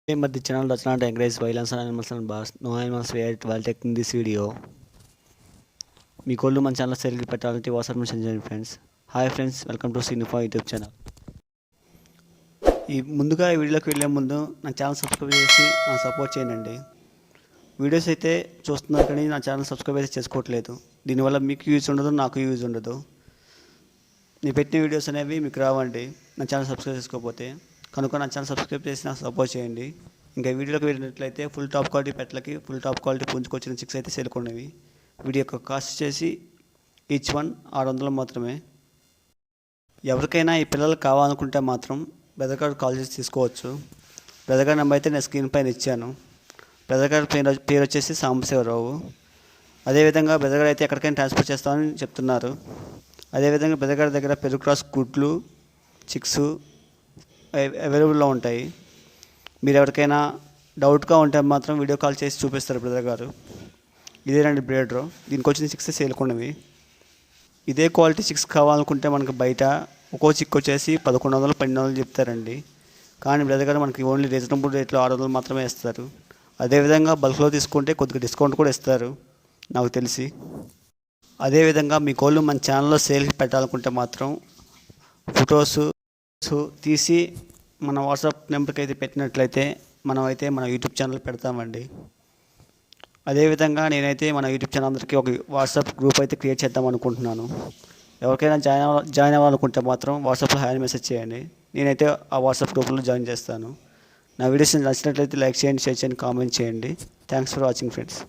But the channel does not encourage violence on animals and birds. No animals were hurt while taking this video. మీ కోళ్ళు మన channel సెల్కి పెట్టాలంటే WhatsApp message చేయండి friends. Hi friends, welcome to సినిఫా YouTube channel. ముందుగా ఈ వీడియోలోకి వెళ్ళే ముందు నా ఛానల్ సబ్స్క్రైబ్ చేసి నా సపోర్ట్ చేయండి. వీడియోస్ అయితే చూస్తున్నారు కానీ నా ఛానల్ సబ్స్క్రైబ్ అయితే చేసుకోవట్లేదు. దీనివల్ల మీకు యూజ్ ఉండదు, నాకు యూజ్ ఉండదు. నేను పెట్టిన వీడియోస్ అనేవి మీకు రావండి నా ఛానల్ సబ్స్క్రైబ్ చేసుకోకపోతే. కనుక నా ఛానల్ సబ్స్క్రైబ్ చేసి నాకు సపోర్ట్ చేయండి. ఇంకా వీడియోలోకి వెళ్ళినట్లయితే ఫుల్ టాప్ క్వాలిటీ పెట్టలకి ఫుల్ టాప్ క్వాలిటీ పుంజుకొచ్చిన 6 అయితే సేల్కొన్నవి. వీడియో యొక్క కాస్ట్ వచ్చేసి ఈచ్ వన్ 600 మాత్రమే. ఎవరికైనా ఈ పిల్లలు కావాలనుకుంటే మాత్రం బ్రదర్ గారు కాల్ చేసి తీసుకోవచ్చు. బ్రదర్ గారి నెంబర్ అయితే నేను స్క్రీన్ పైన ఇచ్చాను. బ్రదర్ గారి పేరు వచ్చేసి సాంబశివరావు. అదేవిధంగా బ్రదర్ గారు అయితే ఎక్కడికైనా ట్రాన్స్ఫర్ చేస్తామని చెప్తున్నారు. అదేవిధంగా బ్రదర్ గారి దగ్గర పెరుగు క్రాస్ గుడ్లు, చిక్స్ అవైలబుల్లో ఉంటాయి. మీరు ఎవరికైనా డౌట్గా ఉంటే మాత్రం వీడియో కాల్ చేసి చూపిస్తారు బ్రదర్ గారు. ఇదేనండి బ్రీడర్. దీనికి వచ్చిన 6 సేల్కొన్నవి. ఇదే క్వాలిటీ 6 కావాలనుకుంటే మనకు బయట ఒక్కో చిక్ వచ్చేసి 1100, 1200 చెప్తారండి. కానీ బ్రదర్ గారు మనకి ఓన్లీ రీజనబుల్ రేట్లో 600 మాత్రమే ఇస్తారు. అదేవిధంగా బల్క్లో తీసుకుంటే కొద్దిగా డిస్కౌంట్ కూడా ఇస్తారు నాకు తెలిసి. అదేవిధంగా మీ కోళ్ళు మన ఛానల్లో సేల్కి పెట్టాలనుకుంటే మాత్రం ఫొటోస్ తీసి మన వాట్సాప్ నెంబర్కి అయితే పెట్టినట్లయితే మనమైతే మన యూట్యూబ్ ఛానల్ పెడతామండి. అదేవిధంగా నేనైతే మన యూట్యూబ్ ఛానల్ అందరికీ ఒక వాట్సాప్ గ్రూప్ అయితే క్రియేట్ చేద్దాం అనుకుంటున్నాను. ఎవరికైనా జాయిన్ అవ్వాలనుకుంటే మాత్రం వాట్సాప్లో హాయ్ మెసేజ్ చేయండి. నేనైతే ఆ వాట్సాప్ గ్రూప్లో జాయిన్ చేస్తాను. నా వీడియోస్ నచ్చినట్లయితే లైక్ చేయండి, షేర్ చేయండి, కామెంట్ చేయండి. Thanks for watching friends.